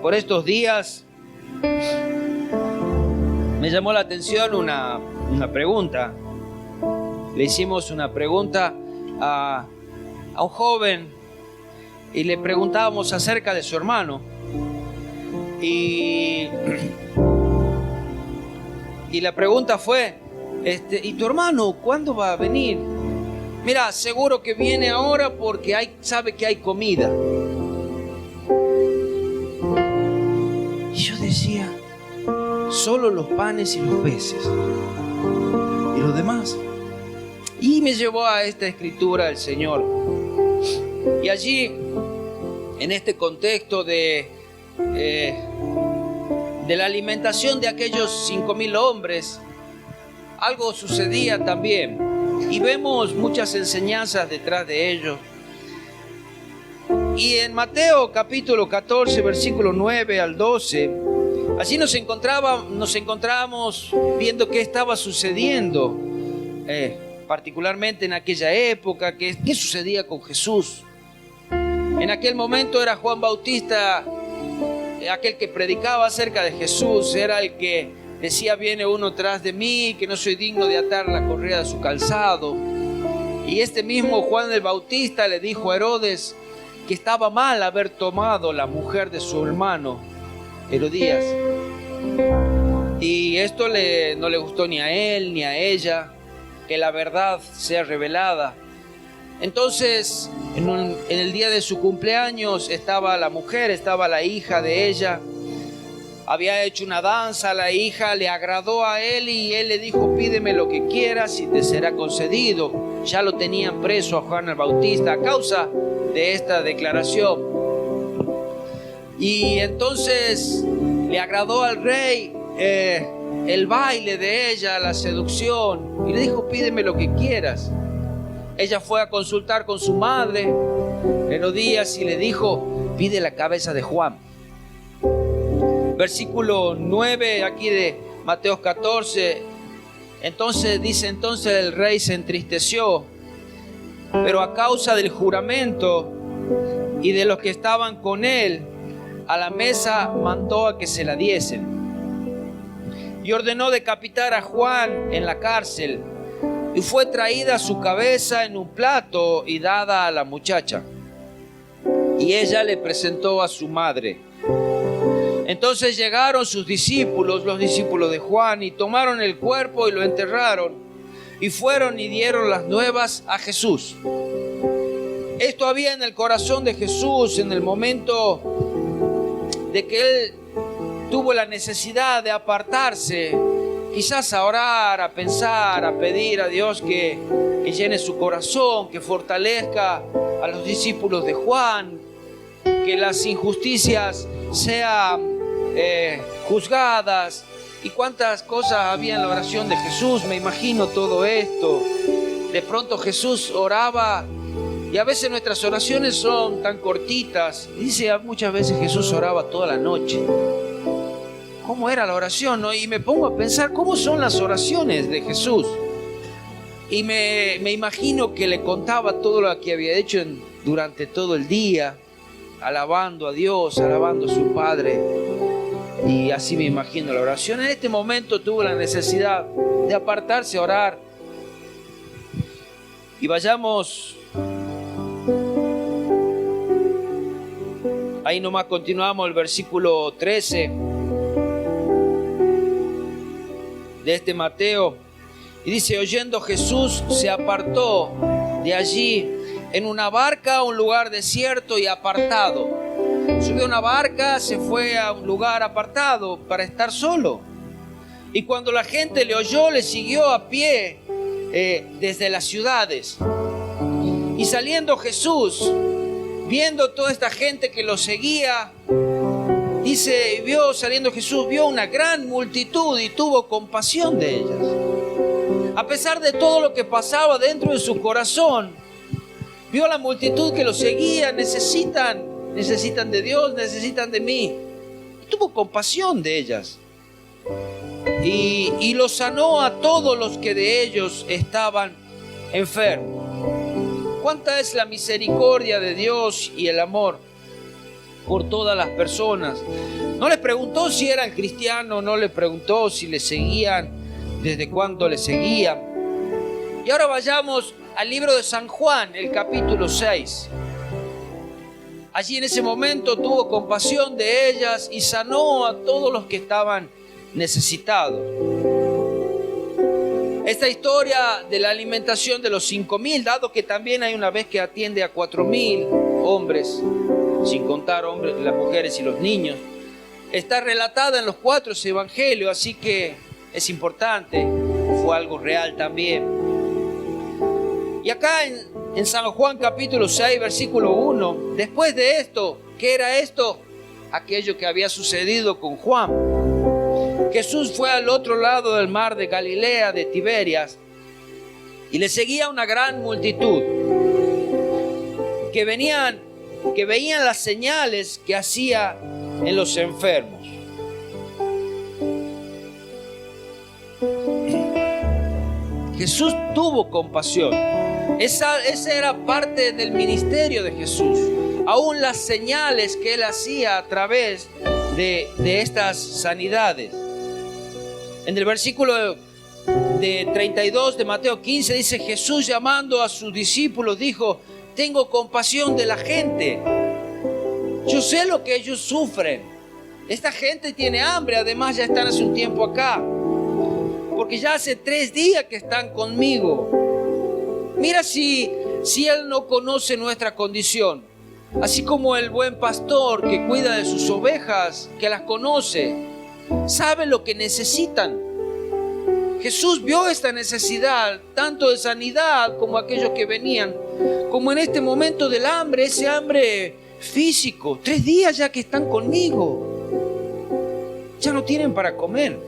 por estos días me llamó la atención una pregunta. Le hicimos una pregunta a un joven y le preguntábamos acerca de su hermano. Y la pregunta fue, ¿y tu hermano cuándo va a venir? Mira, seguro que viene ahora porque sabe que hay comida. Y yo decía, solo los panes y los peces. ¿Y los demás? Y me llevó a esta escritura el Señor. Y allí, en este contexto de la alimentación de aquellos 5.000 hombres, algo sucedía también. Y vemos muchas enseñanzas detrás de ello. Y en Mateo capítulo 14, versículo 9 al 12, allí nos encontrábamos viendo qué estaba sucediendo, particularmente en aquella época, qué sucedía con Jesús. En aquel momento era Juan Bautista, aquel que predicaba acerca de Jesús, era el que decía, viene uno tras de mí, que no soy digno de atar la correa de su calzado. Y este mismo Juan el Bautista le dijo a Herodes que estaba mal haber tomado la mujer de su hermano Herodías. Y esto no le gustó ni a él ni a ella, que la verdad sea revelada. Entonces, en el día de su cumpleaños estaba la mujer, estaba la hija de ella. Había hecho una danza, la hija le agradó a él y él le dijo, pídeme lo que quieras y te será concedido. Ya lo tenían preso a Juan el Bautista a causa de esta declaración. Y entonces le agradó al rey el baile de ella, la seducción, y le dijo, pídeme lo que quieras. Ella fue a consultar con su madre, Herodías, y le dijo, pide la cabeza de Juan. Versículo 9 aquí de Mateo 14. Entonces el rey se entristeció, pero a causa del juramento y de los que estaban con él, a la mesa mandó a que se la diesen. Y ordenó decapitar a Juan en la cárcel. Y fue traída su cabeza en un plato y dada a la muchacha. Y ella le presentó a su madre. Entonces llegaron sus discípulos, los discípulos de Juan, y tomaron el cuerpo y lo enterraron. Y fueron y dieron las nuevas a Jesús. Esto había en el corazón de Jesús en el momento de que él tuvo la necesidad de apartarse, quizás a orar, a pensar, a pedir a Dios que llene su corazón, que fortalezca a los discípulos de Juan, que las injusticias sean juzgadas. Y cuántas cosas había en la oración de Jesús, me imagino todo esto. De pronto Jesús oraba, y a veces nuestras oraciones son tan cortitas. Dice, muchas veces Jesús oraba toda la noche. ¿Cómo era la oración, no? Y me pongo a pensar cómo son las oraciones de Jesús. Y me imagino que le contaba todo lo que había hecho durante todo el día, alabando a Dios, alabando a su Padre. Y así me imagino la oración. En este momento tuvo la necesidad de apartarse a orar. Y vayamos, ahí nomás continuamos el versículo 13 de este Mateo. Y dice, oyendo Jesús se apartó de allí en una barca a un lugar desierto y apartado. Subió a una barca, se fue a un lugar apartado para estar solo. Y cuando la gente le oyó, le siguió a pie desde las ciudades. Y saliendo Jesús, viendo toda esta gente que lo seguía, dice, saliendo Jesús, vio una gran multitud y tuvo compasión de ellas. A pesar de todo lo que pasaba dentro de su corazón, vio la multitud que lo seguía, necesitan de Dios, necesitan de mí. Y tuvo compasión de ellas. Y los sanó a todos los que de ellos estaban enfermos. ¿Cuánta es la misericordia de Dios y el amor? por todas las personas. No les preguntó si eran cristianos, no les preguntó si le seguían, desde cuándo le seguían. Y ahora vayamos al libro de San Juan, el capítulo 6. Allí en ese momento tuvo compasión de ellas y sanó a todos los que estaban necesitados. Esta historia de la alimentación de los 5.000, dado que también hay una vez que atiende a 4.000 hombres, sin contar hombres, las mujeres y los niños, está relatada en los 4 evangelios, así que es importante, fue algo real también. Y acá en San Juan capítulo 6, versículo 1, después de esto, ¿qué era esto? Aquello que había sucedido con Juan. Jesús fue al otro lado del mar de Galilea, de Tiberias, y le seguía una gran multitud que veían las señales que hacía en los enfermos. Jesús tuvo compasión. Esa era parte del ministerio de Jesús. Aún las señales que él hacía a través de estas sanidades. En el versículo de 32 de Mateo 15 dice: Jesús, llamando a sus discípulos, dijo: tengo compasión de la gente. Yo sé lo que ellos sufren. Esta gente tiene hambre, además ya están hace un tiempo acá, porque ya hace 3 días que están conmigo. Mira si Él no conoce nuestra condición, así como el buen pastor que cuida de sus ovejas, que las conoce, sabe lo que necesitan. Jesús vio esta necesidad, tanto de sanidad como aquellos que venían, como en este momento del hambre, ese hambre físico. 3 días ya que están conmigo, ya no tienen para comer,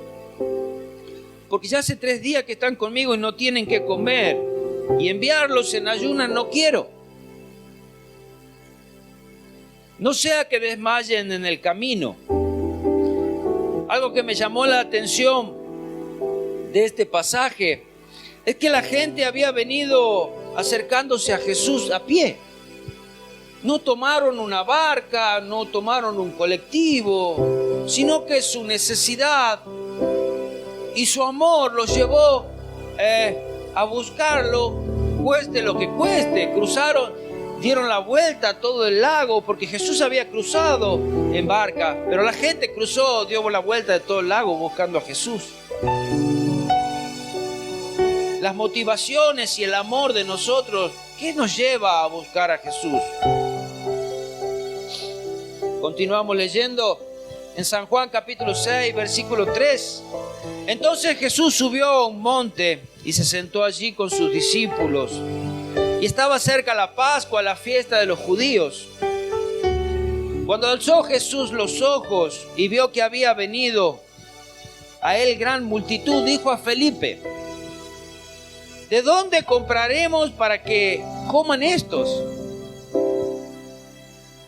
porque ya hace 3 días que están conmigo y no tienen que comer, y enviarlos en ayunas no quiero. No sea que desmayen en el camino. Algo que me llamó la atención de este pasaje es que la gente había venido acercándose a Jesús a pie. No tomaron una barca, no tomaron un colectivo, sino que su necesidad y su amor los llevó a buscarlo, cueste lo que cueste. Dieron la vuelta a todo el lago, porque Jesús había cruzado en barca, pero la gente dio la vuelta de todo el lago buscando a Jesús. Las motivaciones y el amor de nosotros, ¿qué nos lleva a buscar a Jesús? Continuamos leyendo en San Juan capítulo 6, versículo 3. Entonces Jesús subió a un monte y se sentó allí con sus discípulos. Y estaba cerca la Pascua, la fiesta de los judíos. Cuando alzó Jesús los ojos y vio que había venido a él gran multitud, dijo a Felipe: ¿de dónde compraremos para que coman estos?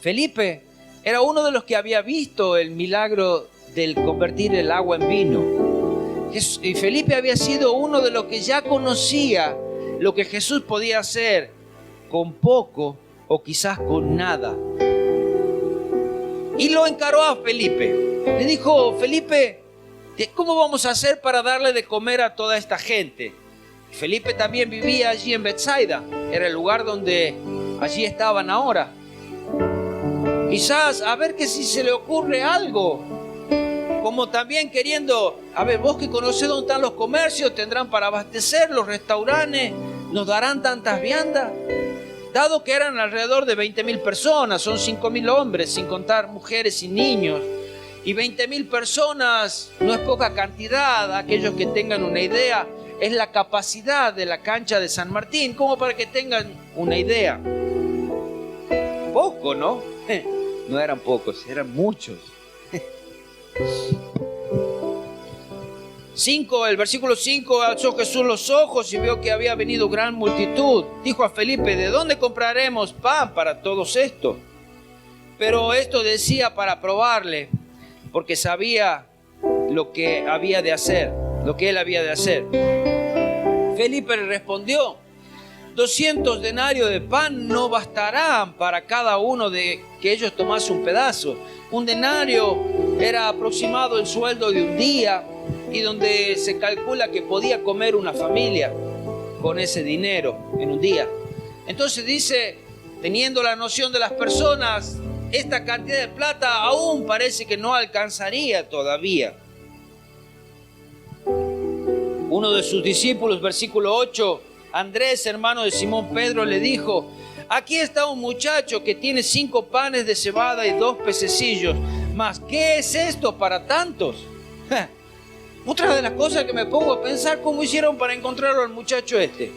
Felipe era uno de los que había visto el milagro del convertir el agua en vino. Y Felipe había sido uno de los que ya conocía lo que Jesús podía hacer con poco o quizás con nada. Y lo encaró a Felipe. Le dijo: Felipe, ¿cómo vamos a hacer para darle de comer a toda esta gente? Felipe también vivía allí en Betsaida. Era el lugar donde allí estaban ahora. Quizás a ver que si se le ocurre algo, como también queriendo, a ver, vos que conocés dónde están los comercios, tendrán para abastecer los restaurantes, nos darán tantas viandas. Dado que eran alrededor de 20.000 personas, son 5.000 hombres, sin contar mujeres y niños, y 20.000 personas no es poca cantidad. Aquellos que tengan una idea, es la capacidad de la cancha de San Martín, como para que tengan una idea. Poco, ¿no? No eran pocos, eran muchos. 5, el versículo 5, alzó Jesús los ojos y vio que había venido gran multitud. Dijo a Felipe: ¿de dónde compraremos pan para todos estos? Pero esto decía para probarle, porque sabía lo que había de hacer, lo que él había de hacer. Felipe le respondió: 200 denarios de pan no bastarán para cada uno de que ellos tomasen un pedazo. Un denario era aproximado el sueldo de un día y donde se calcula que podía comer una familia con ese dinero en un día. Entonces dice, teniendo la noción de las personas, esta cantidad de plata aún parece que no alcanzaría todavía. Uno de sus discípulos, versículo 8, Andrés, hermano de Simón Pedro, le dijo: aquí está un muchacho que tiene 5 panes de cebada y 2 pececillos. Mas, ¿qué es esto para tantos? Otra de las cosas que me pongo a pensar, ¿cómo hicieron para encontrarlo al muchacho este?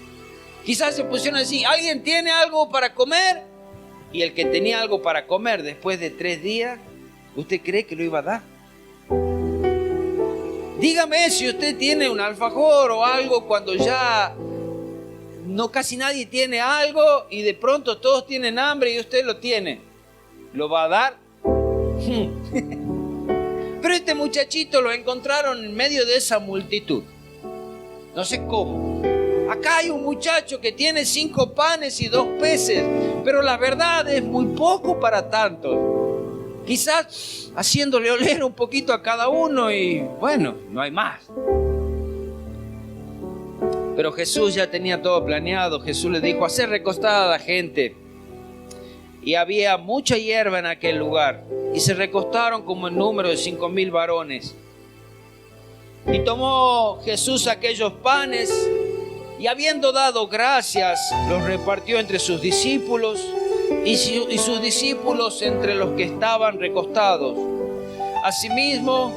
Quizás se pusieron así: ¿alguien tiene algo para comer? Y el que tenía algo para comer después de 3 días, ¿usted cree que lo iba a dar? Dígame si usted tiene un alfajor o algo cuando ya no casi nadie tiene algo y de pronto todos tienen hambre y usted lo tiene. ¿Lo va a dar? Pero este muchachito lo encontraron en medio de esa multitud. No sé cómo. Acá hay un muchacho que tiene 5 panes y 2 peces, pero la verdad es muy poco para tanto. Quizás haciéndole oler un poquito a cada uno y bueno, no hay más. Pero Jesús ya tenía todo planeado. Jesús le dijo: hacer recostada a la gente. Y había mucha hierba en aquel lugar. Y se recostaron como en número de 5,000 varones. Y tomó Jesús aquellos panes y habiendo dado gracias, los repartió entre sus discípulos y sus discípulos entre los que estaban recostados. Asimismo,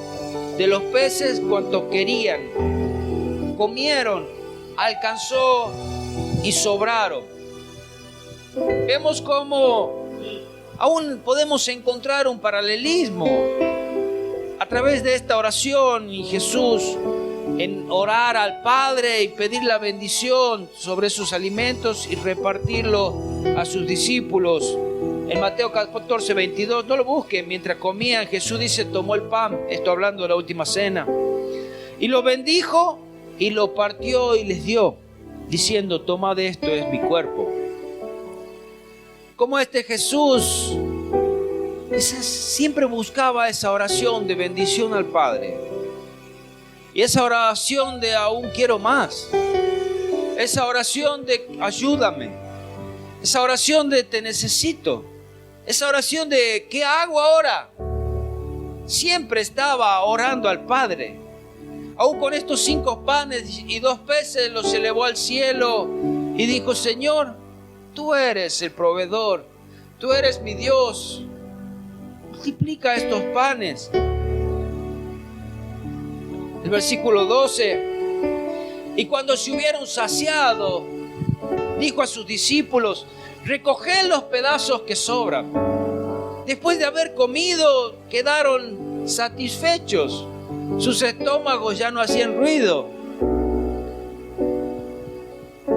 de los peces cuantos querían, comieron, alcanzó y sobraron. Vemos cómo aún podemos encontrar un paralelismo a través de esta oración y Jesús en orar al Padre y pedir la bendición sobre sus alimentos y repartirlo a sus discípulos. En Mateo 14, 22, no lo busquen, mientras comían, Jesús dice: tomó el pan, esto hablando de la última cena, y lo bendijo y lo partió y les dio, diciendo: tomad esto, es mi cuerpo. Como este Jesús siempre buscaba esa oración de bendición al Padre. Y esa oración de aún quiero más. Esa oración de ayúdame. Esa oración de te necesito. Esa oración de ¿qué hago ahora? Siempre estaba orando al Padre. Aún con estos 5 panes y 2 peces los elevó al cielo y dijo: Señor, tú eres el proveedor. Tú eres mi Dios. Multiplica estos panes. El versículo 12: y cuando se hubieron saciado, dijo a sus discípulos: recoged los pedazos que sobran. Después de haber comido, quedaron satisfechos. Sus estómagos ya no hacían ruido.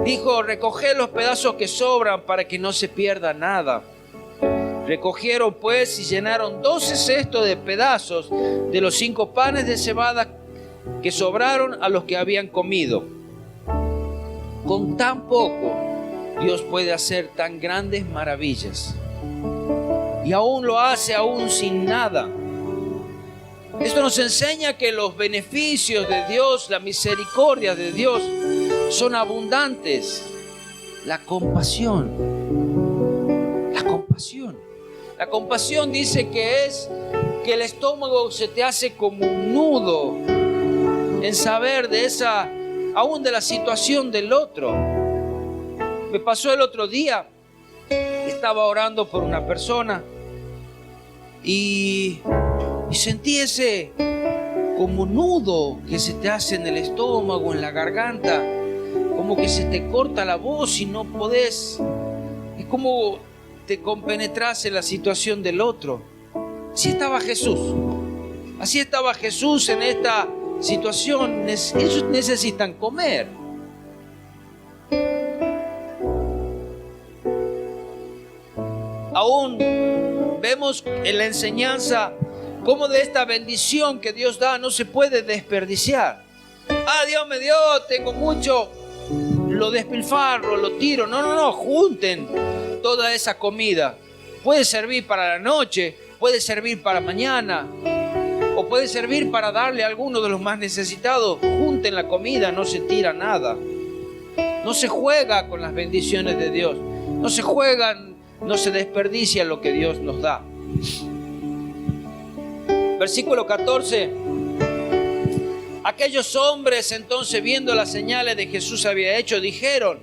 Dijo: recoged los pedazos que sobran para que no se pierda nada. Recogieron pues y llenaron 12 cestos de pedazos de los 5 panes de cebada que sobraron a los que habían comido. Con tan poco, Dios puede hacer tan grandes maravillas. Y aún lo hace aún sin nada. Esto nos enseña que los beneficios de Dios, la misericordia de Dios, son abundantes. La compasión. La compasión. La compasión dice que es que el estómago se te hace como un nudo en saber de esa, aún de la situación del otro. Me pasó el otro día, estaba orando por una persona y sentí ese como nudo que se te hace en el estómago, en la garganta, como que se te corta la voz y no podés, es como te compenetras en la situación del otro. Así estaba Jesús en esta situación. Ellos necesitan comer. Aún vemos en la enseñanza cómo de esta bendición que Dios da no se puede desperdiciar. Dios me dio, tengo mucho, lo despilfarro, lo tiro. No, junten toda esa comida. Puede servir para la noche, puede servir para mañana, o puede servir para darle a alguno de los más necesitados. Junten la comida, no se tira nada. No se juega con las bendiciones de Dios. No se juegan, no se desperdicia lo que Dios nos da. Versículo 14. Aquellos hombres entonces, viendo las señales de Jesús había hecho, dijeron,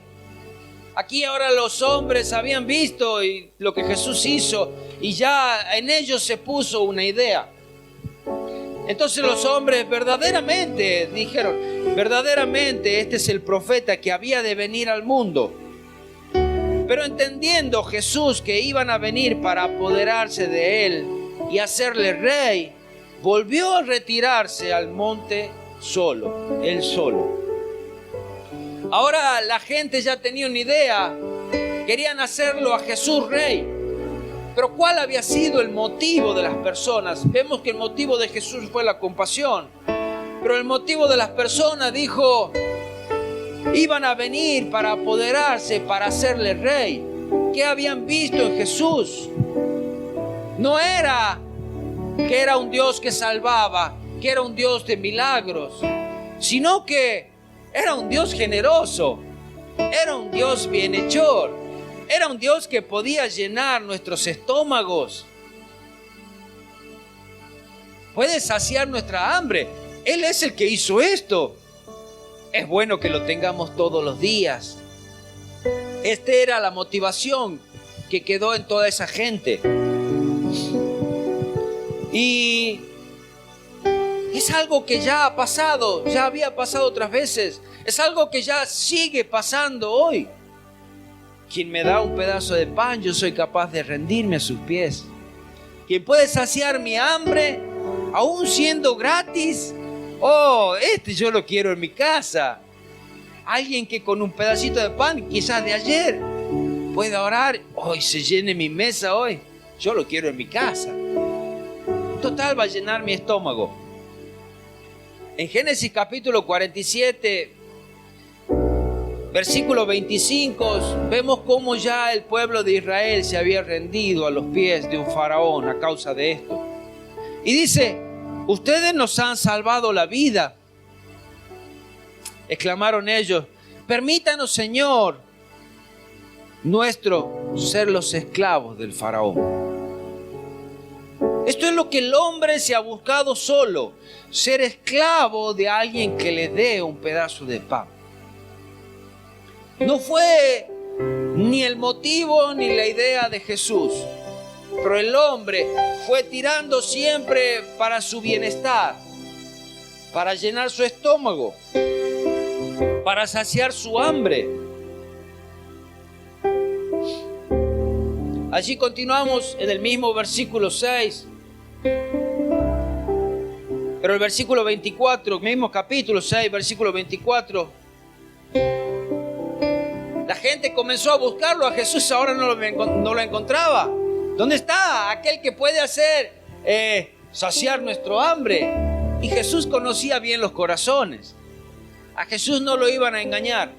aquí ahora los hombres habían visto lo que Jesús hizo y ya en ellos se puso una idea. Entonces los hombres verdaderamente dijeron, verdaderamente este es el profeta que había de venir al mundo. Pero entendiendo Jesús que iban a venir para apoderarse de él y hacerle rey, volvió a retirarse al monte solo, él solo. Ahora la gente ya tenía una idea, querían hacerlo a Jesús rey. Pero ¿cuál había sido el motivo de las personas? Vemos que el motivo de Jesús fue la compasión. Pero el motivo de las personas, dijo, iban a venir para apoderarse, para hacerle rey. ¿Qué habían visto en Jesús? No era que era un Dios que salvaba, que era un Dios de milagros, sino que era un Dios generoso, era un Dios bienhechor. Era un Dios que podía llenar nuestros estómagos. Puede saciar nuestra hambre. Él es el que hizo esto. Es bueno que lo tengamos todos los días. Esta era la motivación que quedó en toda esa gente. Y es algo que ya ha pasado, ya había pasado otras veces. Es algo que ya sigue pasando hoy. Quien me da un pedazo de pan, yo soy capaz de rendirme a sus pies. Quien puede saciar mi hambre, aún siendo gratis, yo lo quiero en mi casa. Alguien que con un pedacito de pan, quizás de ayer, pueda orar, hoy se llene mi mesa hoy, yo lo quiero en mi casa. Total, va a llenar mi estómago. En Génesis capítulo 47, versículo 25, vemos cómo ya el pueblo de Israel se había rendido a los pies de un faraón a causa de esto. Y dice, ustedes nos han salvado la vida. Exclamaron ellos, permítanos, Señor nuestro, ser los esclavos del faraón. Esto es lo que el hombre se ha buscado solo, ser esclavo de alguien que le dé un pedazo de pan. No fue ni el motivo ni la idea de Jesús, pero el hombre fue tirando siempre para su bienestar, para llenar su estómago, para saciar su hambre. Allí continuamos en el mismo versículo 6. Pero el versículo 24, mismo capítulo 6, versículo 24. La gente comenzó a buscarlo a Jesús, ahora no lo encontraba. ¿Dónde está aquel que puede hacer saciar nuestro hambre? Y Jesús conocía bien los corazones. A Jesús no lo iban a engañar.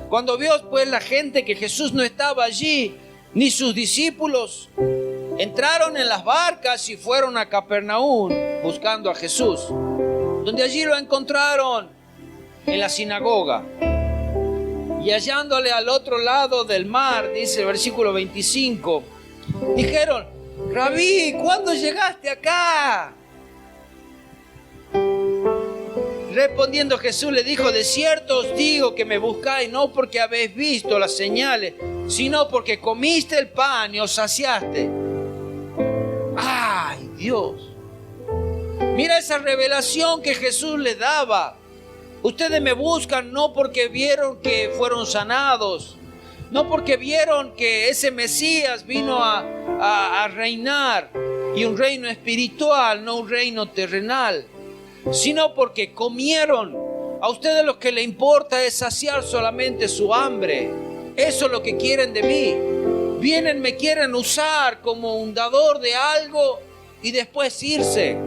Cuando vio pues la gente que Jesús no estaba allí, ni sus discípulos, entraron en las barcas y fueron a Capernaum buscando a Jesús, donde allí lo encontraron en la sinagoga. Y hallándole al otro lado del mar, dice el versículo 25, dijeron, Rabí, ¿cuándo llegaste acá? Respondiendo Jesús le dijo, de cierto os digo que me buscáis no porque habéis visto las señales, sino porque comiste el pan y os saciaste. ¡Ay, Dios! Mira esa revelación que Jesús le daba. Ustedes me buscan no porque vieron que fueron sanados, no porque vieron que ese Mesías vino a reinar, y un reino espiritual, no un reino terrenal, sino porque comieron. A ustedes lo que les importa es saciar solamente su hambre. Eso es lo que quieren de mí. Vienen, me quieren usar como un dador de algo y después irse.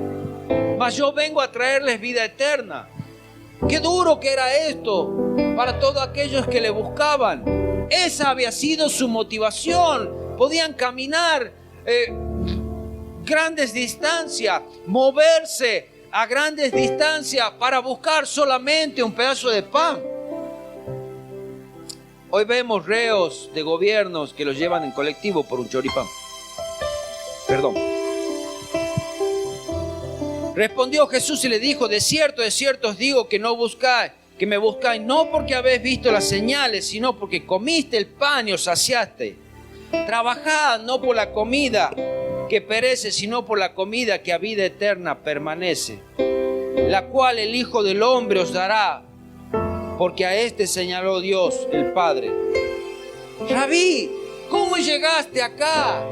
Mas yo vengo a traerles vida eterna. Qué duro que era esto para todos aquellos que le buscaban. Esa había sido su motivación. Podían caminar grandes distancias, moverse a grandes distancias para buscar solamente un pedazo de pan. Hoy vemos reos de gobiernos que los llevan en colectivo por un choripán. Perdón. Respondió Jesús y le dijo: de cierto os digo que me buscáis no porque habéis visto las señales, sino porque comiste el pan y os saciaste. Trabajad no por la comida que perece, sino por la comida que a vida eterna permanece, la cual el Hijo del Hombre os dará, porque a este señaló Dios el Padre. Rabí, ¿cómo llegaste acá?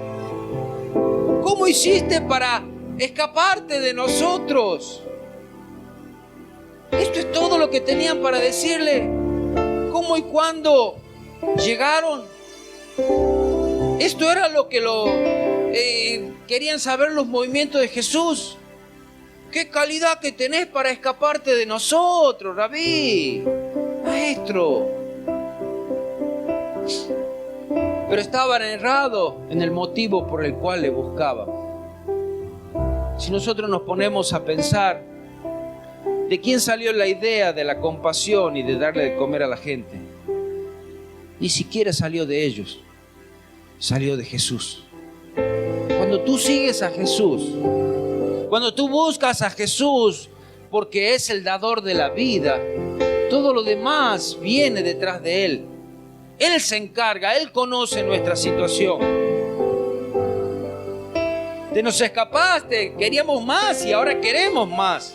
¿Cómo hiciste para escaparte de nosotros? Esto es todo lo que tenían para decirle. ¿Cómo y cuándo llegaron? Esto era lo que querían saber los movimientos de Jesús. ¿Qué calidad que tenés para escaparte de nosotros, Rabí, maestro? Pero estaban errados en el motivo por el cual le buscaban. Si nosotros nos ponemos a pensar, ¿de quién salió la idea de la compasión y de darle de comer a la gente? Ni siquiera salió de ellos, salió de Jesús. Cuando tú sigues a Jesús, cuando tú buscas a Jesús porque es el dador de la vida, todo lo demás viene detrás de Él. Él se encarga, Él conoce nuestra situación. Te nos escapaste, queríamos más y ahora queremos más.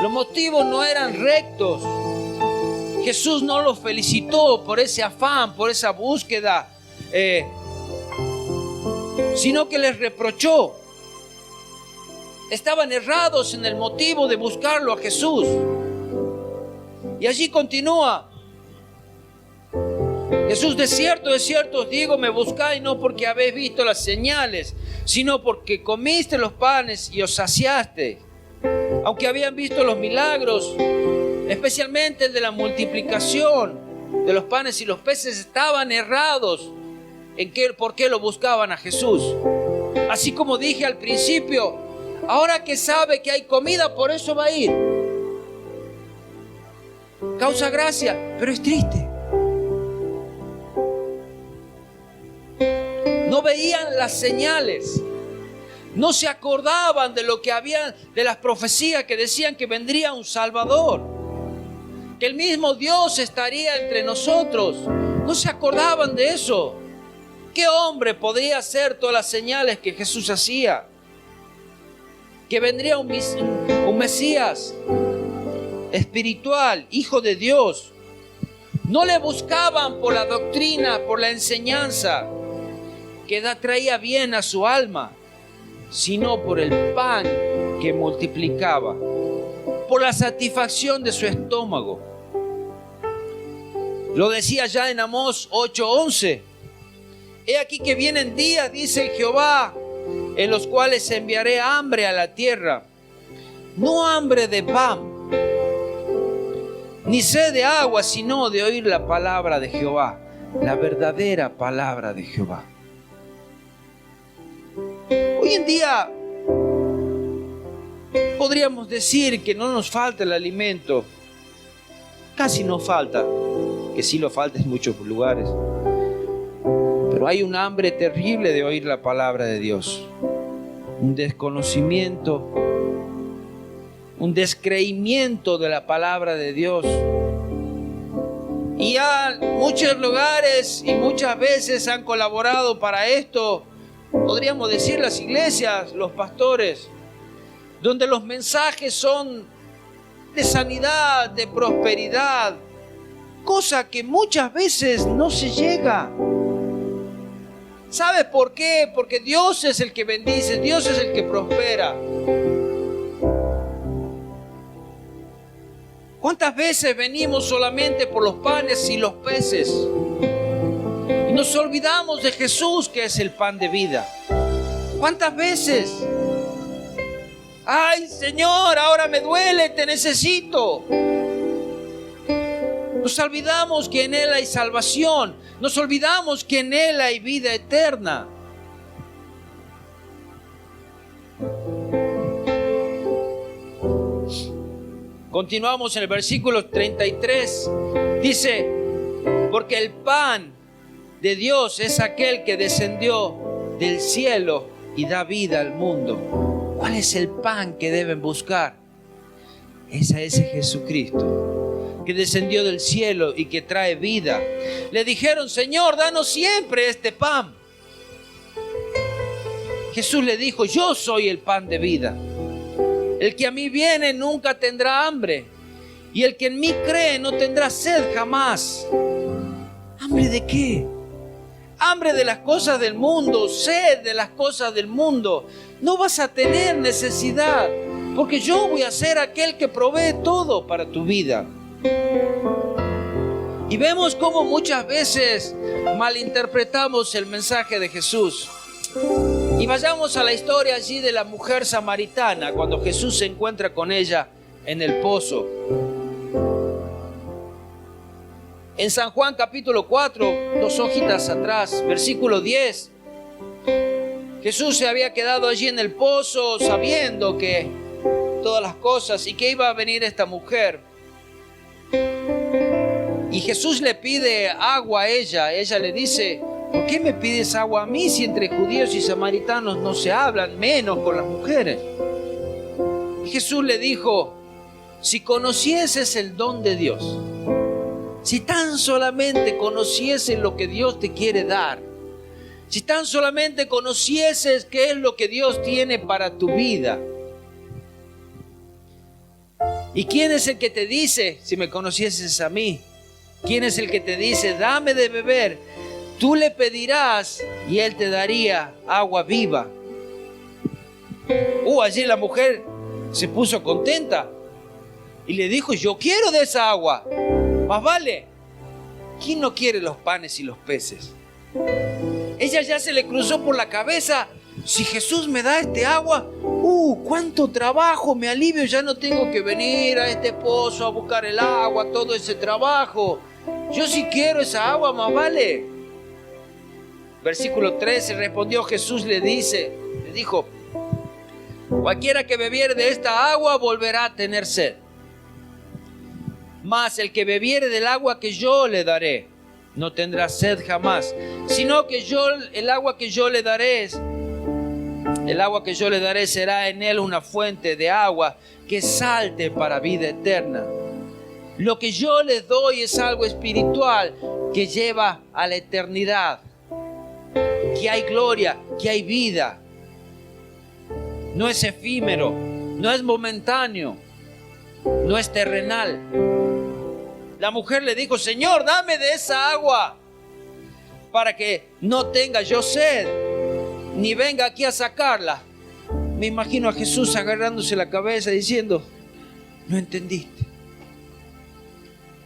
Los motivos no eran rectos. Jesús no los felicitó por ese afán, por esa búsqueda, sino que les reprochó. Estaban errados en el motivo de buscarlo a Jesús. Y allí continúa. Jesús: de cierto os digo, me buscáis no porque habéis visto las señales, sino porque comiste los panes y os saciaste. Aunque habían visto los milagros, especialmente el de la multiplicación de los panes y los peces, estaban errados en por qué lo buscaban a Jesús. Así como dije al principio, ahora que sabe que hay comida, por eso va a ir. Causa gracia, pero es triste. No veían las señales. No se acordaban de lo que había, de las profecías que decían que vendría un Salvador, que el mismo Dios estaría entre nosotros. No se acordaban de eso. ¿Qué hombre podría hacer todas las señales que Jesús hacía? Que vendría un Mesías espiritual, Hijo de Dios. No le buscaban por la doctrina, por la enseñanza que traía bien a su alma, sino por el pan que multiplicaba, por la satisfacción de su estómago. Lo decía ya en Amós 8:11. He aquí que vienen días, dice Jehová, en los cuales enviaré hambre a la tierra, no hambre de pan, ni sed de agua, sino de oír la palabra de Jehová, la verdadera palabra de Jehová. Hoy en día podríamos decir que no nos falta el alimento. Casi no falta, que sí lo falta en muchos lugares. Pero hay un hambre terrible de oír la palabra de Dios. Un desconocimiento, un descreimiento de la palabra de Dios. Y ya muchos lugares y muchas veces han colaborado para esto, podríamos decir las iglesias, los pastores, donde los mensajes son de sanidad, de prosperidad, cosa que muchas veces no se llega. ¿Sabes por qué? Porque Dios es el que bendice, Dios es el que prospera. ¿Cuántas veces venimos solamente por los panes y los peces? Y nos olvidamos de Jesús, que es el pan de vida. ¿Cuántas veces? Ay, Señor, ahora me duele, te necesito. Nos olvidamos que en Él hay salvación. Nos olvidamos que en Él hay vida eterna. Continuamos en el versículo 33. Dice, porque el pan de Dios es aquel que descendió del cielo y da vida al mundo. ¿Cuál es el pan que deben buscar? Es a ese Jesucristo que descendió del cielo y que trae vida. Le dijeron, Señor, danos siempre este pan. Jesús le dijo, yo soy el pan de vida. El que a mí viene nunca tendrá hambre, y el que en mí cree no tendrá sed jamás. ¿Hambre de qué? Hambre de las cosas del mundo, sed de las cosas del mundo. No vas a tener necesidad, porque yo voy a ser aquel que provee todo para tu vida. Y vemos cómo muchas veces malinterpretamos el mensaje de Jesús. Y vayamos a la historia allí de la mujer samaritana, cuando Jesús se encuentra con ella en el pozo. En San Juan capítulo 4, 2 hojitas atrás, versículo 10. Jesús se había quedado allí en el pozo sabiendo que todas las cosas y que iba a venir esta mujer. Y Jesús le pide agua a ella. Ella le dice, ¿por qué me pides agua a mí si entre judíos y samaritanos no se hablan, menos con las mujeres? Y Jesús le dijo, si conocieses el don de Dios, si tan solamente conocieses lo que Dios te quiere dar, si tan solamente conocieses qué es lo que Dios tiene para tu vida. ¿Y quién es el que te dice, si me conocieses a mí, quién es el que te dice, dame de beber? Tú le pedirás y Él te daría agua viva. Allí la mujer se puso contenta y le dijo, yo quiero de esa agua. Más vale. ¿Quién no quiere los panes y los peces? Ella ya se le cruzó por la cabeza, si Jesús me da este agua, cuánto trabajo, me alivio, ya no tengo que venir a este pozo a buscar el agua, todo ese trabajo. Yo sí quiero esa agua, más vale. Versículo 13, respondió Jesús, le dijo, cualquiera que bebiere de esta agua volverá a tener sed. Mas el que bebiere del agua que yo le daré, no tendrá sed jamás, sino que el agua que yo le daré será en él una fuente de agua que salte para vida eterna. Lo que yo les doy es algo espiritual que lleva a la eternidad. Que hay gloria, que hay vida. No es efímero, no es momentáneo, no es terrenal. La mujer le dijo, Señor, dame de esa agua para que no tenga yo sed, ni venga aquí a sacarla. Me imagino a Jesús agarrándose la cabeza diciendo, no entendiste.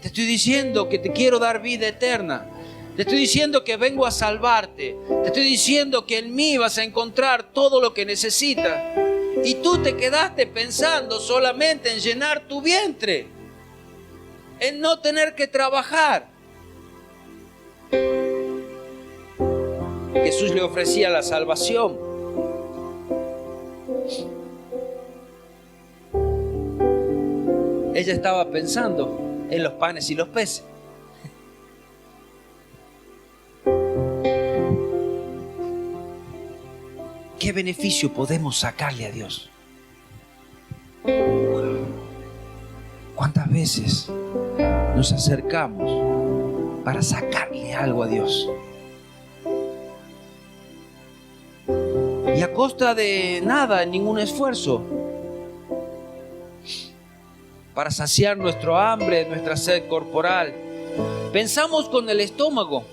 Te estoy diciendo que te quiero dar vida eterna. Te estoy diciendo que vengo a salvarte. Te estoy diciendo que en mí vas a encontrar todo lo que necesitas. Y tú te quedaste pensando solamente en llenar tu vientre, en no tener que trabajar. Jesús le ofrecía la salvación. Ella estaba pensando en los panes y los peces. ¿Qué beneficio podemos sacarle a Dios? ¿Cuántas veces nos acercamos para sacarle algo a Dios? Y a costa de nada, ningún esfuerzo, para saciar nuestro hambre, nuestra sed corporal. Pensamos con el estómago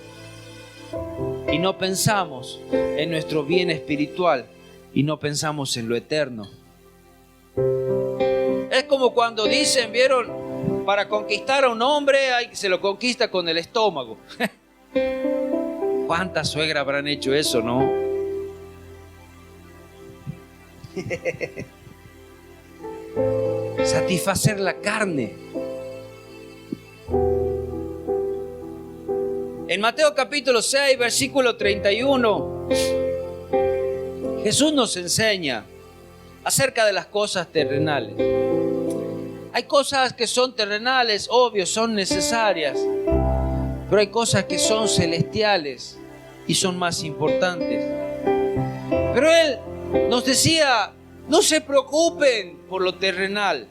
y no pensamos en nuestro bien espiritual y no pensamos en lo eterno. Es como cuando dicen, ¿vieron? Para conquistar a un hombre se lo conquista con el estómago. ¿Cuántas suegras habrán hecho eso, no? Satisfacer la carne. En Mateo capítulo 6, versículo 31, Jesús nos enseña acerca de las cosas terrenales. Hay cosas que son terrenales, obvio, son necesarias, pero hay cosas que son celestiales y son más importantes. Pero Él nos decía, no se preocupen por lo terrenal.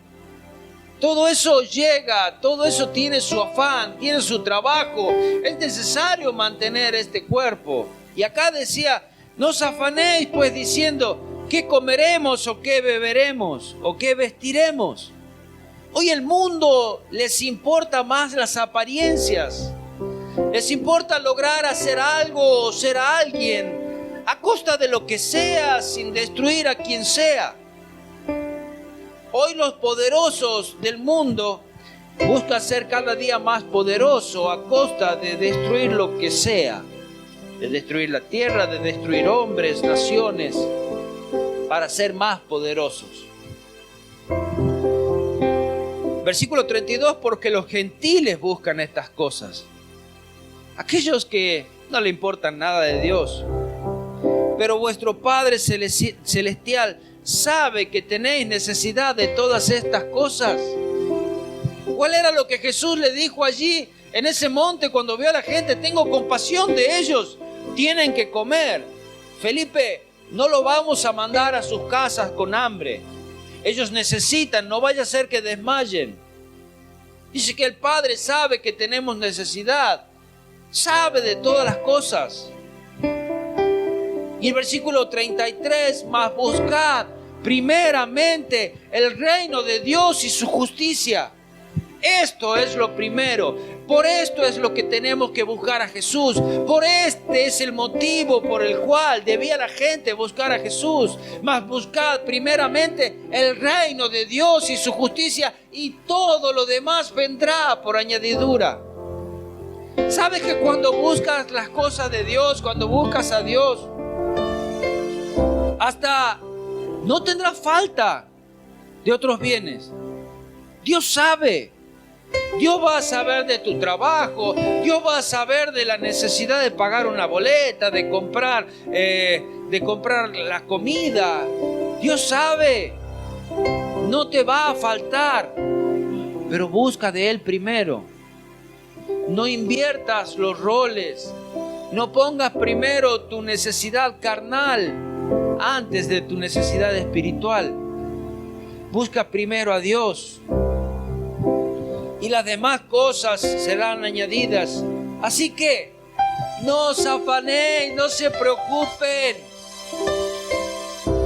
Todo eso llega, todo eso tiene su afán, tiene su trabajo. Es necesario mantener este cuerpo. Y acá decía, no os afanéis pues diciendo, ¿qué comeremos o qué beberemos o qué vestiremos? Hoy el mundo les importa más las apariencias. Les importa lograr hacer algo o ser alguien a costa de lo que sea, sin destruir a quien sea. Hoy los poderosos del mundo buscan ser cada día más poderosos a costa de destruir lo que sea, de destruir la tierra, de destruir hombres, naciones, para ser más poderosos. Versículo 32, porque los gentiles buscan estas cosas. Aquellos que no le importan nada de Dios. Pero vuestro Padre Celestial sabe que tenéis necesidad de todas estas cosas. ¿Cuál era lo que Jesús le dijo allí en ese monte cuando vio a la gente? Tengo compasión de ellos, tienen que comer. Felipe, no lo vamos a mandar a sus casas con hambre. Ellos necesitan, no vaya a ser que desmayen. Dice que el Padre sabe que tenemos necesidad, sabe de todas las cosas. Y el versículo 33, mas buscad primeramente el reino de Dios y su justicia. Esto es lo primero. Por esto es lo que tenemos que buscar a Jesús. Por este es el motivo por el cual debía la gente buscar a Jesús. Mas buscad primeramente el reino de Dios y su justicia, y todo lo demás vendrá por añadidura. ¿Sabes que cuando buscas las cosas de Dios, cuando buscas a Dios, hasta no tendrás falta de otros bienes? Dios sabe. Dios va a saber de tu trabajo. Dios va a saber de la necesidad de pagar una boleta, de comprar la comida. Dios sabe. No te va a faltar. Pero busca de Él primero. No inviertas los roles. No pongas primero tu necesidad carnal antes de tu necesidad espiritual. Busca primero a Dios y las demás cosas serán añadidas. Así que no os afanéis, no se preocupen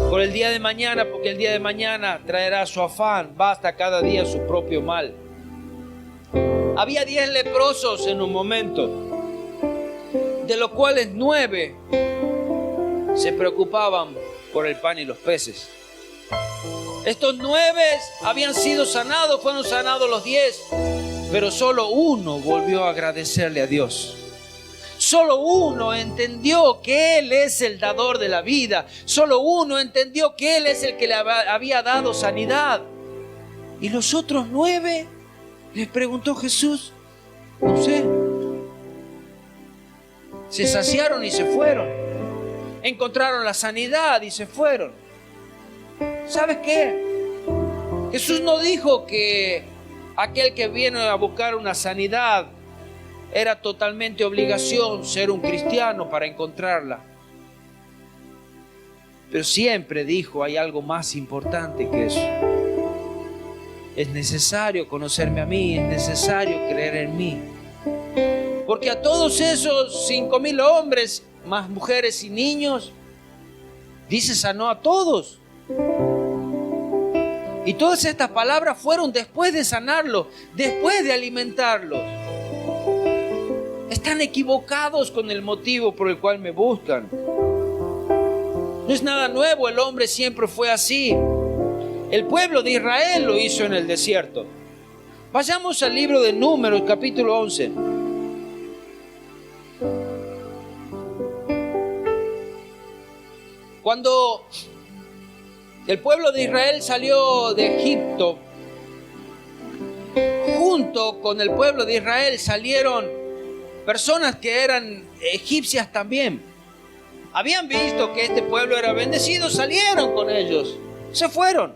por el día de mañana, porque el día de mañana traerá su afán. Basta cada día su propio mal. Había 10 leprosos en un momento, de los cuales 9 se preocupaban por el pan y los peces. Estos 9 habían sido sanados, fueron sanados los 10, pero solo uno volvió a agradecerle a Dios. Solo uno entendió que Él es el dador de la vida. Solo uno entendió que Él es el que le había dado sanidad. Y los otros 9, les preguntó Jesús, no sé. Se saciaron y se fueron. Encontraron la sanidad y se fueron. ¿Sabes qué? Jesús no dijo que aquel que viene a buscar una sanidad era totalmente obligación ser un cristiano para encontrarla. Pero siempre dijo, hay algo más importante que eso. Es necesario conocerme a mí, es necesario creer en mí. Porque a todos esos 5,000 hombres, más mujeres y niños, dice sanó a todos. Y todas estas palabras fueron después de sanarlos, después de alimentarlos. Están equivocados con el motivo por el cual me buscan. No es nada nuevo, el hombre siempre fue así. El pueblo de Israel lo hizo en el desierto. Vayamos al libro de Números, capítulo 11. Cuando el pueblo de Israel salió de Egipto, junto con el pueblo de Israel salieron personas que eran egipcias también. Habían visto que este pueblo era bendecido, salieron con ellos, se fueron.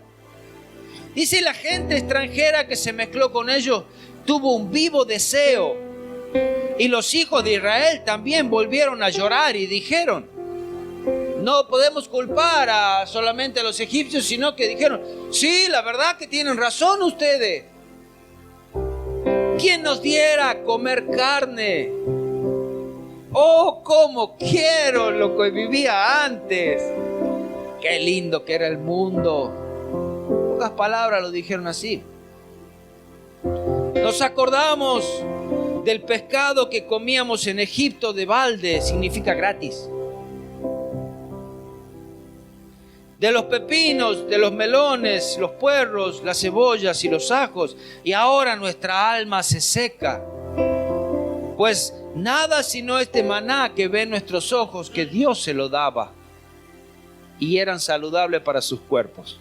Dice, la gente extranjera que se mezcló con ellos tuvo un vivo deseo. Y los hijos de Israel también volvieron a llorar y dijeron, no podemos culpar solamente a los egipcios, sino que dijeron, sí, la verdad que tienen razón ustedes. ¿Quién nos diera a comer carne? Oh, cómo quiero lo que vivía antes. Qué lindo que era el mundo. Pocas palabras lo dijeron así. Nos acordamos del pescado que comíamos en Egipto de balde, significa gratis. De los pepinos, de los melones, los puerros, las cebollas y los ajos. Y ahora nuestra alma se seca. Pues nada sino este maná que ven nuestros ojos, que Dios se lo daba. Y eran saludables para sus cuerpos.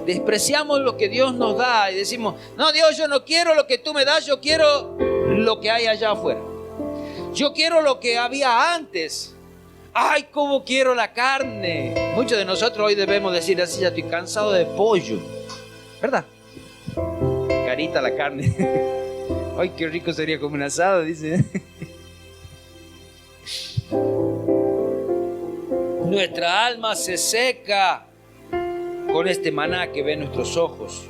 Despreciamos lo que Dios nos da y decimos, no, Dios, yo no quiero lo que tú me das, yo quiero lo que hay allá afuera. Yo quiero lo que había antes. ¡Ay, cómo quiero la carne! Muchos de nosotros hoy debemos decir así, ya estoy cansado de pollo. ¿Verdad? Carita la carne. ¡Ay, qué rico sería comer un asado! Dice. Nuestra alma se seca con este maná que ven nuestros ojos.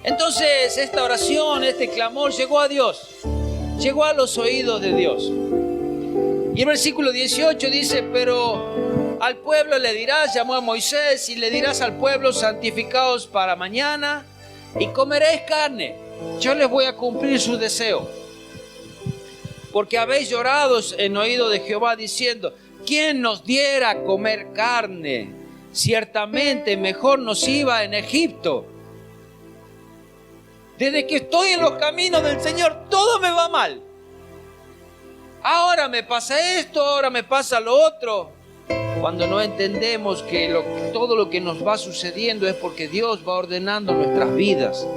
Entonces esta oración, este clamor llegó a Dios. Llegó a los oídos de Dios. Y el versículo 18 dice, pero al pueblo le dirás, llamó a Moisés, y le dirás al pueblo, santificaos para mañana y comeréis carne. Yo les voy a cumplir su deseo. Porque habéis llorado en oído de Jehová diciendo, ¿quién nos diera a comer carne? Ciertamente mejor nos iba en Egipto. Desde que estoy en los caminos del Señor, todo me va mal. Ahora me pasa esto, ahora me pasa lo otro. Cuando no entendemos que todo lo que nos va sucediendo es porque Dios va ordenando nuestras vidas.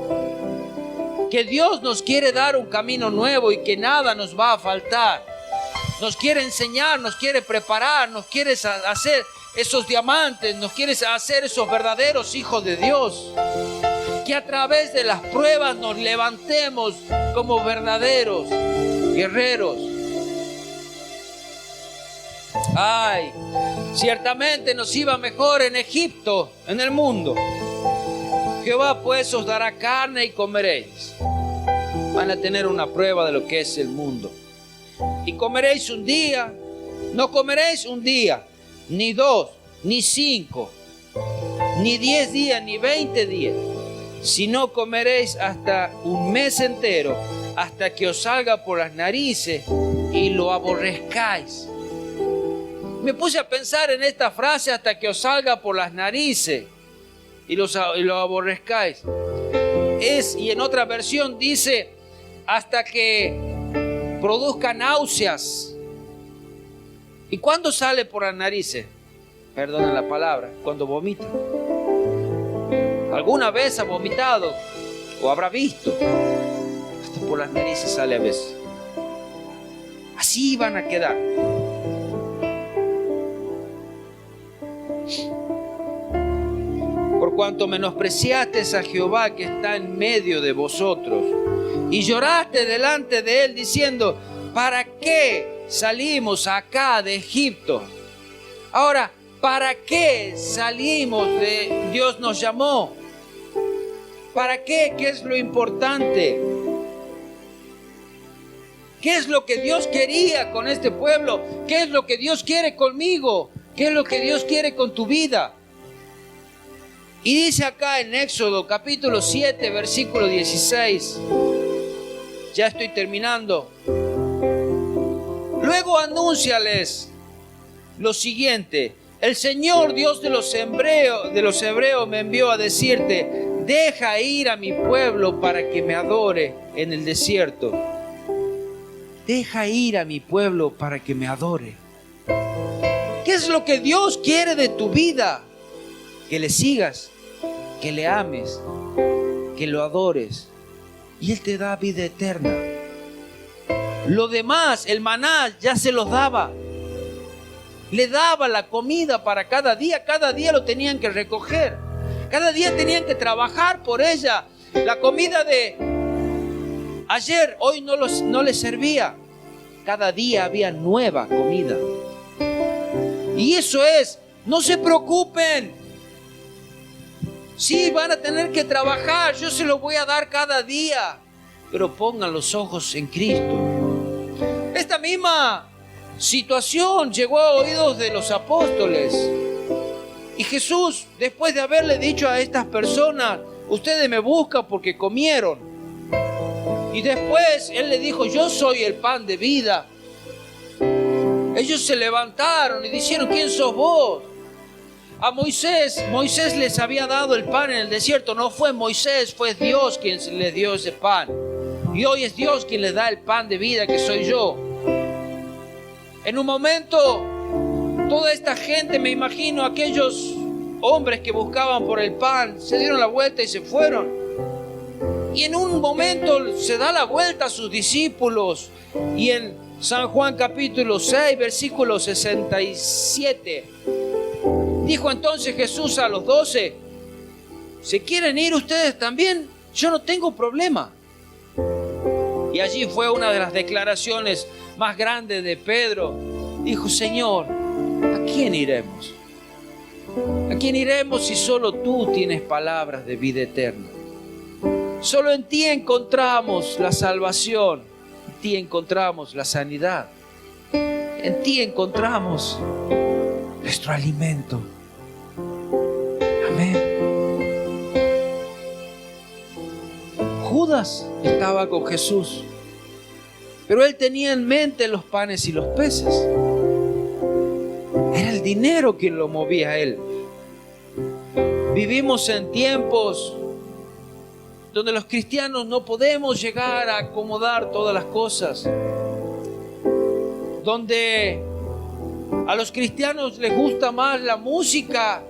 Que Dios nos quiere dar un camino nuevo y que nada nos va a faltar. Nos quiere enseñar, nos quiere preparar, nos quiere hacer esos diamantes, nos quiere hacer esos verdaderos hijos de Dios. Que a través de las pruebas nos levantemos como verdaderos guerreros. Ay, ciertamente nos iba mejor en Egipto, en el mundo. Jehová pues os dará carne y comeréis. Van a tener una prueba de lo que es el mundo. Y comeréis un día, no comeréis un día, ni 2, ni 5, ni 10 días, ni 20 días, sino comeréis hasta un mes entero, hasta que os salga por las narices y lo aborrezcáis. Me puse a pensar en esta frase, hasta que os salga por las narices y lo aborrezcáis. Y en otra versión dice, hasta que produzca náuseas. ¿Y cuándo sale por las narices? Perdonen la palabra, cuando vomita. ¿Alguna vez ha vomitado o habrá visto? Hasta por las narices sale a veces. Así van a quedar. Por cuanto menospreciasteis a Jehová que está en medio de vosotros, y lloraste delante de él diciendo, ¿para qué salimos acá de Egipto? Ahora, ¿para qué salimos de Dios nos llamó? ¿Para qué? ¿Qué es lo importante? ¿Qué es lo que Dios quería con este pueblo? ¿Qué es lo que Dios quiere conmigo? ¿Qué es lo que Dios quiere con tu vida? Y dice acá en Éxodo capítulo 7, versículo 16. Ya estoy terminando. Luego anúnciales lo siguiente. El Señor Dios de los hebreos me envió a decirte, deja ir a mi pueblo para que me adore en el desierto. Deja ir a mi pueblo para que me adore. ¿Qué es lo que Dios quiere de tu vida? Que le sigas, que le ames, que lo adores. Y Él te da vida eterna. Lo demás, el maná, ya se los daba. Le daba la comida para cada día lo tenían que recoger. Cada día tenían que trabajar por ella. La comida de ayer, hoy no les servía. Cada día había nueva comida. Y eso es, no se preocupen. Sí, van a tener que trabajar, yo se los voy a dar cada día. Pero pongan los ojos en Cristo. Esta misma situación llegó a oídos de los apóstoles. Y Jesús, después de haberle dicho a estas personas, ustedes me buscan porque comieron. Y después Él le dijo, yo soy el pan de vida. Ellos se levantaron y dijeron, ¿quién sos vos? A Moisés les había dado el pan en el desierto. No fue Moisés, fue Dios quien les dio ese pan. Y hoy es Dios quien les da el pan de vida, que soy yo. En un momento, toda esta gente, me imagino, aquellos hombres que buscaban por el pan, se dieron la vuelta y se fueron. Y en un momento se da la vuelta a sus discípulos. Y en San Juan capítulo 6, versículo 67, dijo entonces Jesús a los 12, ¿se quieren ir ustedes también? Yo no tengo problema. Y allí fue una de las declaraciones más grandes de Pedro. Dijo, Señor, ¿a quién iremos? ¿A quién iremos si solo tú tienes palabras de vida eterna? Solo en ti encontramos la salvación, en ti encontramos la sanidad, en ti encontramos nuestro alimento. Amén. Judas estaba con Jesús, pero él tenía en mente los panes y los peces. Era el dinero quien lo movía a él. Vivimos en tiempos donde los cristianos no podemos llegar a acomodar todas las cosas, donde a los cristianos les gusta más la música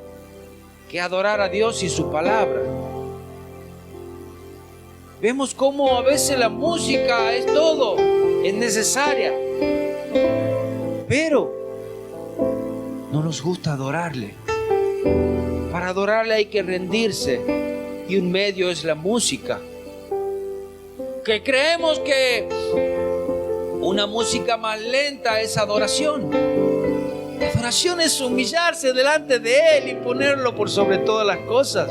que adorar a Dios y su palabra. Vemos cómo a veces la música es todo, es necesaria, pero no nos gusta adorarle. Para adorarle hay que rendirse, y un medio es la música. Que creemos que una música más lenta es adoración. La adoración es humillarse delante de Él y ponerlo por sobre todas las cosas.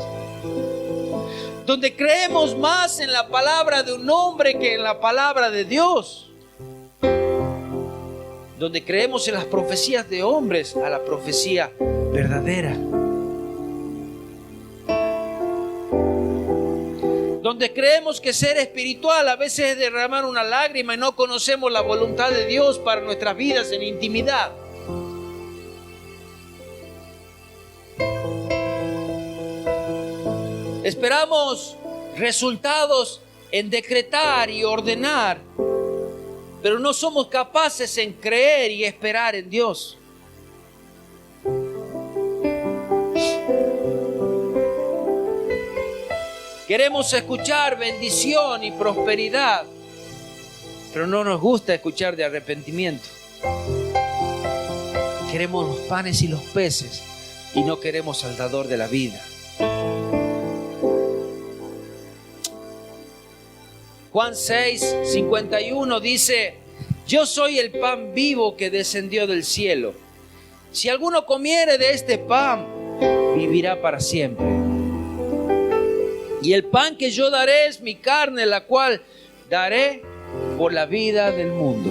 Donde creemos más en la palabra de un hombre que en la palabra de Dios. Donde creemos en las profecías de hombres a la profecía verdadera. Donde creemos que ser espiritual a veces es derramar una lágrima y no conocemos la voluntad de Dios para nuestras vidas en intimidad. Esperamos resultados en decretar y ordenar, pero no somos capaces en creer y esperar en Dios. Queremos escuchar bendición y prosperidad, pero no nos gusta escuchar de arrepentimiento. Queremos los panes y los peces y no queremos al dador de la vida. Juan 6:51 dice, yo soy el pan vivo que descendió del cielo. Si alguno comiere de este pan, vivirá para siempre. Y el pan que yo daré es mi carne, la cual daré por la vida del mundo.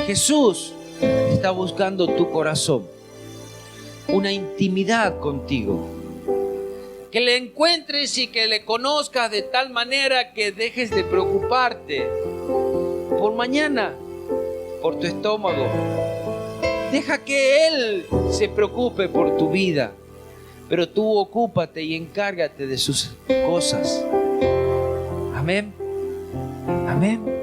Jesús está buscando tu corazón, una intimidad contigo. Que le encuentres y que le conozcas de tal manera que dejes de preocuparte por mañana, por tu estómago. Deja que Él se preocupe por tu vida. Pero tú ocúpate y encárgate de sus cosas. Amén. Amén.